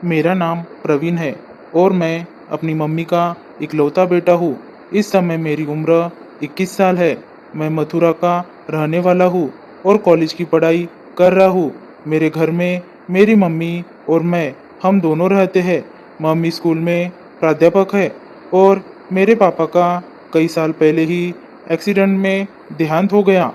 मेरा नाम प्रवीण है और मैं अपनी मम्मी का इकलौता बेटा हूँ। इस समय मेरी उम्र 21 साल है। मैं मथुरा का रहने वाला हूँ और कॉलेज की पढ़ाई कर रहा हूँ। मेरे घर में मेरी मम्मी और मैं हम दोनों रहते हैं। मम्मी स्कूल में प्राध्यापक है और मेरे पापा का कई साल पहले ही एक्सीडेंट में देहांत हो गया।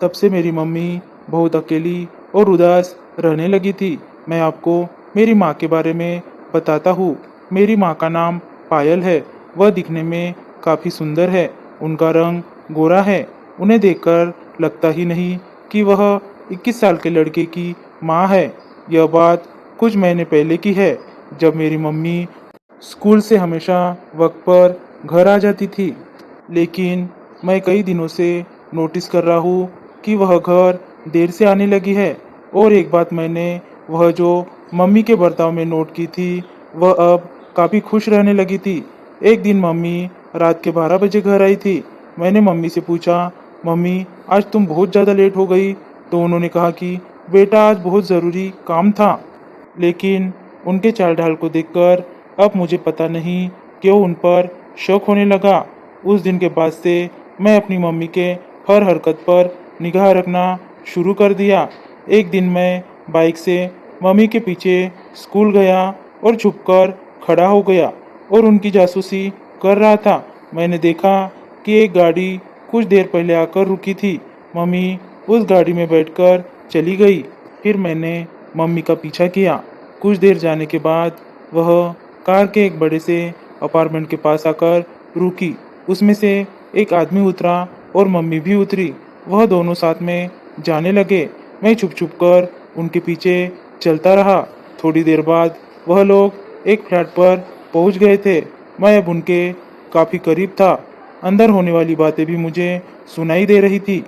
तब से मेरी मम्मी बहुत अकेली और उदास रहने लगी थी। मैं आपको मेरी माँ के बारे में बताता हूँ। मेरी माँ का नाम पायल है। वह दिखने में काफ़ी सुंदर है। उनका रंग गोरा है। उन्हें देखकर लगता ही नहीं कि वह 21 साल के लड़के की माँ है। यह बात कुछ महीने पहले की है, जब मेरी मम्मी स्कूल से हमेशा वक्त पर घर आ जाती थी। लेकिन मैं कई दिनों से नोटिस कर रहा हूँ कि वह घर देर से आने लगी है। और एक बात मैंने वह जो मम्मी के बर्ताव में नोट की थी, वह अब काफ़ी खुश रहने लगी थी। एक दिन मम्मी रात के 12 बजे घर आई थी। मैंने मम्मी से पूछा, मम्मी आज तुम बहुत ज़्यादा लेट हो गई। तो उन्होंने कहा कि बेटा आज बहुत ज़रूरी काम था। लेकिन उनके चाल ढाल को देखकर अब मुझे पता नहीं क्यों उन पर शक होने लगा। उस दिन के बाद से मैं अपनी मम्मी के हर हरकत पर निगाह रखना शुरू कर दिया। एक दिन मैं बाइक से मम्मी के पीछे स्कूल गया और छुपकर खड़ा हो गया और उनकी जासूसी कर रहा था। मैंने देखा कि एक गाड़ी कुछ देर पहले आकर रुकी थी। मम्मी उस गाड़ी में बैठकर चली गई। फिर मैंने मम्मी का पीछा किया। कुछ देर जाने के बाद वह कार के एक बड़े से अपार्टमेंट के पास आकर रुकी। उसमें से एक आदमी उतरा और मम्मी भी उतरी। वह दोनों साथ में जाने लगे। मैं छुप छुप कर उनके पीछे चलता रहा। थोड़ी देर बाद वह लोग एक फ्लैट पर पहुंच गए थे। मैं अब उनके काफ़ी करीब था। अंदर होने वाली बातें भी मुझे सुनाई दे रही थी।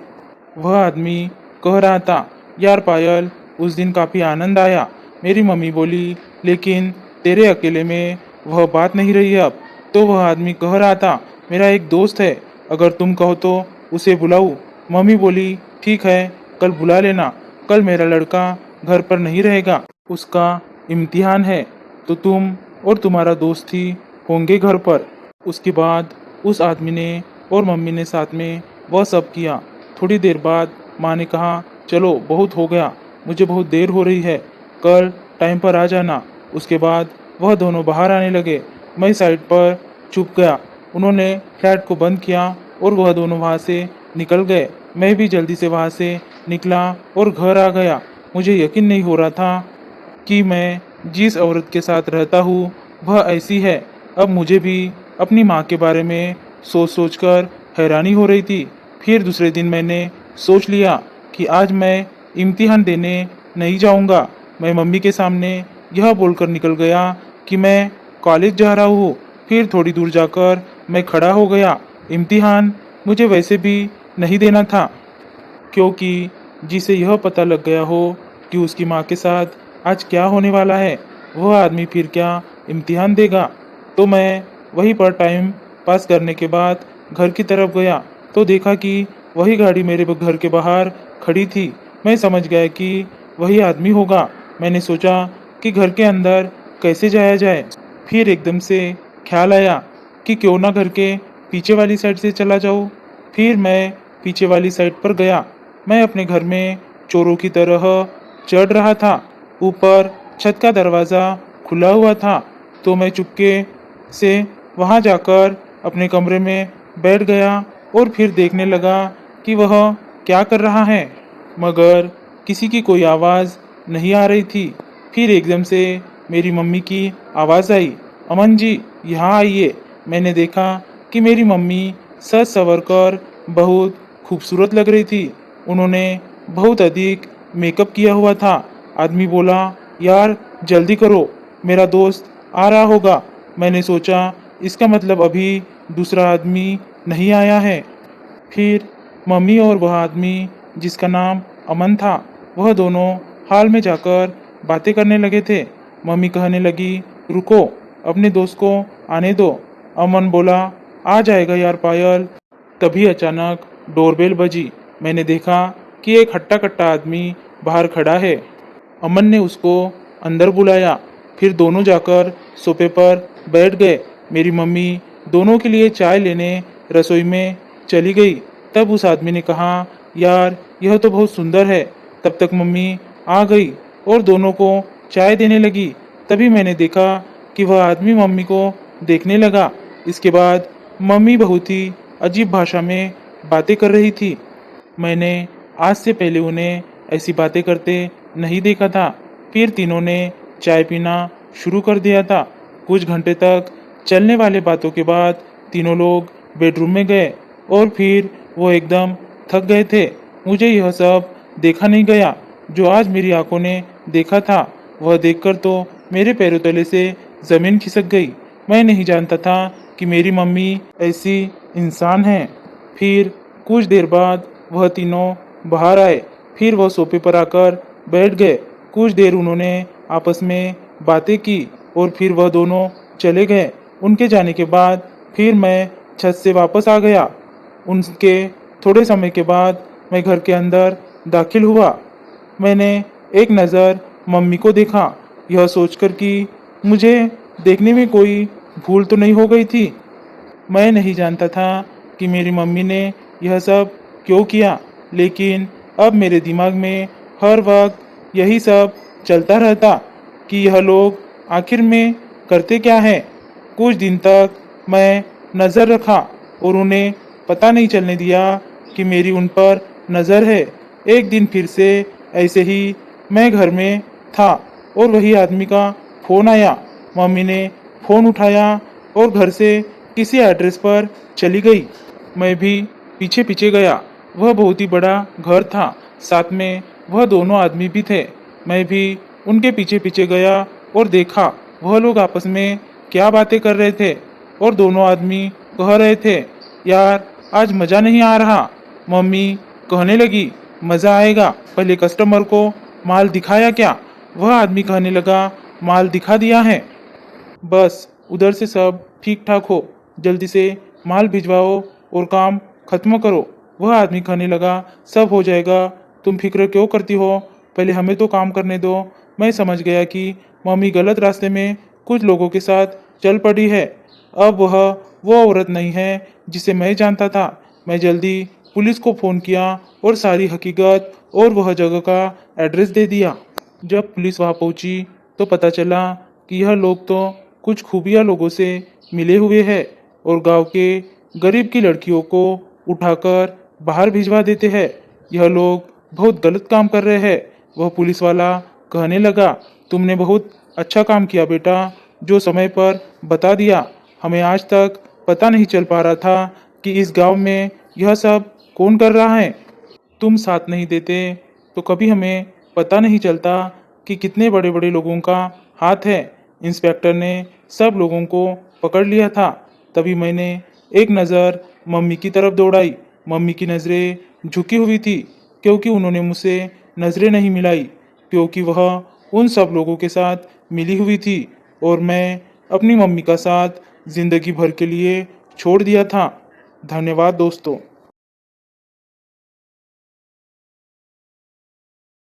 वह आदमी कह रहा था, यार पायल, उस दिन काफ़ी आनंद आया। मेरी मम्मी बोली, लेकिन तेरे अकेले में वह बात नहीं रही अब। तो वह आदमी कह रहा था, मेरा एक दोस्त है, अगर तुम कहो तो उसे बुलाऊं। मम्मी बोली, ठीक है, कल बुला लेना। कल मेरा लड़का घर पर नहीं रहेगा, उसका इम्तिहान है, तो तुम और तुम्हारा दोस्त ही होंगे घर पर। उसके बाद उस आदमी ने और मम्मी ने साथ में वह सब किया। थोड़ी देर बाद माँ ने कहा, चलो बहुत हो गया, मुझे बहुत देर हो रही है, कल टाइम पर आ जाना। उसके बाद वह दोनों बाहर आने लगे। मैं साइड पर छुप गया। उन्होंने फ्लैट को बंद किया और वह दोनों वहाँ से निकल गए। मैं भी जल्दी से वहाँ से निकला और घर आ गया। मुझे यकीन नहीं हो रहा था कि मैं जिस औरत के साथ रहता हूँ वह ऐसी है। अब मुझे भी अपनी माँ के बारे में सोच सोच कर हैरानी हो रही थी। फिर दूसरे दिन मैंने सोच लिया कि आज मैं इम्तिहान देने नहीं जाऊँगा। मैं मम्मी के सामने यह बोलकर निकल गया कि मैं कॉलेज जा रहा हूँ। फिर थोड़ी दूर जाकर मैं खड़ा हो गया। इम्तिहान मुझे वैसे भी नहीं देना था, क्योंकि जिसे यह पता लग गया हो कि उसकी माँ के साथ आज क्या होने वाला है, वह आदमी फिर क्या इम्तिहान देगा। तो मैं वहीं पर टाइम पास करने के बाद घर की तरफ गया तो देखा कि वही गाड़ी मेरे घर के बाहर खड़ी थी। मैं समझ गया कि वही आदमी होगा। मैंने सोचा कि घर के अंदर कैसे जाया जाए। फिर एकदम से ख्याल आया कि क्यों ना घर के पीछे वाली साइड से चला जाऊँ। फिर मैं पीछे वाली साइड पर गया। मैं अपने घर में चोरों की तरह चढ़ रहा था। ऊपर छत का दरवाज़ा खुला हुआ था, तो मैं चुपके से वहां जाकर अपने कमरे में बैठ गया और फिर देखने लगा कि वह क्या कर रहा है, मगर किसी की कोई आवाज़ नहीं आ रही थी। फिर एकदम से मेरी मम्मी की आवाज़ आई, अमन जी यहाँ आइए। मैंने देखा कि मेरी मम्मी सज संवर कर बहुत खूबसूरत लग रही थी। उन्होंने बहुत अधिक मेकअप किया हुआ था। आदमी बोला, यार जल्दी करो, मेरा दोस्त आ रहा होगा। मैंने सोचा इसका मतलब अभी दूसरा आदमी नहीं आया है। फिर मम्मी और वह आदमी जिसका नाम अमन था, वह दोनों हाल में जाकर बातें करने लगे थे। मम्मी कहने लगी, रुको, अपने दोस्त को आने दो। अमन बोला, आ जाएगा यार पायल। तभी अचानक डोरबेल बजी। मैंने देखा कि एक हट्टा कट्टा आदमी बाहर खड़ा है। अमन ने उसको अंदर बुलाया। फिर दोनों जाकर सोफे पर बैठ गए। मेरी मम्मी दोनों के लिए चाय लेने रसोई में चली गई। तब उस आदमी ने कहा, यार यह तो बहुत सुंदर है। तब तक मम्मी आ गई और दोनों को चाय देने लगी। तभी मैंने देखा कि वह आदमी मम्मी को देखने लगा। इसके बाद मम्मी बहुत ही अजीब भाषा में बातें कर रही थी। मैंने आज से पहले उन्हें ऐसी बातें करते नहीं देखा था। फिर तीनों ने चाय पीना शुरू कर दिया था। कुछ घंटे तक चलने वाले बातों के बाद तीनों लोग बेडरूम में गए और फिर वो एकदम थक गए थे। मुझे यह सब देखा नहीं गया जो आज मेरी आंखों ने देखा था। वह देखकर तो मेरे पैरों तले से जमीन खिसक गई। मैं नहीं जानता था कि मेरी मम्मी ऐसी इंसान है। फिर कुछ देर बाद वह तीनों बाहर आए। फिर वह सोफे पर आकर बैठ गए। कुछ देर उन्होंने आपस में बातें की और फिर वह दोनों चले गए। उनके जाने के बाद फिर मैं छत से वापस आ गया। उनके थोड़े समय के बाद मैं घर के अंदर दाखिल हुआ। मैंने एक नज़र मम्मी को देखा, यह सोचकर कि मुझे देखने में कोई भूल तो नहीं हो गई थी। मैं नहीं जानता था कि मेरी मम्मी ने यह सब क्यों किया, लेकिन अब मेरे दिमाग में हर वक्त यही सब चलता रहता कि यह लोग आखिर में करते क्या है। कुछ दिन तक मैं नज़र रखा और उन्हें पता नहीं चलने दिया कि मेरी उन पर नज़र है। एक दिन फिर से ऐसे ही मैं घर में था और वही आदमी का फ़ोन आया। मम्मी ने फ़ोन उठाया और घर से किसी एड्रेस पर चली गई। मैं भी पीछे पीछे गया। वह बहुत ही बड़ा घर था, साथ में वह दोनों आदमी भी थे। मैं भी उनके पीछे पीछे गया और देखा वह लोग आपस में क्या बातें कर रहे थे। और दोनों आदमी कह रहे थे, यार आज मज़ा नहीं आ रहा। मम्मी कहने लगी, मज़ा आएगा, पहले कस्टमर को माल दिखाया क्या? वह आदमी कहने लगा, माल दिखा दिया है, बस उधर से सब ठीक ठाक हो, जल्दी से माल भिजवाओ और काम खत्म करो। वह आदमी कहने लगा, सब हो जाएगा, तुम फिक्र क्यों करती हो, पहले हमें तो काम करने दो। मैं समझ गया कि मम्मी गलत रास्ते में कुछ लोगों के साथ चल पड़ी है। अब वह वो औरत नहीं है जिसे मैं जानता था। मैं जल्दी पुलिस को फ़ोन किया और सारी हकीकत और वह जगह का एड्रेस दे दिया। जब पुलिस वहां पहुंची तो पता चला कि यह लोग तो कुछ खुफिया लोगों से मिले हुए हैं और गांव के गरीब की लड़कियों को उठाकर बाहर भिजवा देते हैं। यह लोग बहुत गलत काम कर रहे हैं। वह पुलिस वाला कहने लगा, तुमने बहुत अच्छा काम किया बेटा, जो समय पर बता दिया। हमें आज तक पता नहीं चल पा रहा था कि इस गांव में यह सब कौन कर रहा है। तुम साथ नहीं देते तो कभी हमें पता नहीं चलता कि कितने बड़े बड़े लोगों का हाथ है। इंस्पेक्टर ने सब लोगों को पकड़ लिया था। तभी मैंने एक नज़र मम्मी की तरफ दौड़ाई। मम्मी की नज़रें झुकी हुई थी क्योंकि उन्होंने मुझसे नज़रें नहीं मिलाई, क्योंकि वह उन सब लोगों के साथ मिली हुई थी और मैं अपनी मम्मी का साथ जिंदगी भर के लिए छोड़ दिया था। धन्यवाद दोस्तों।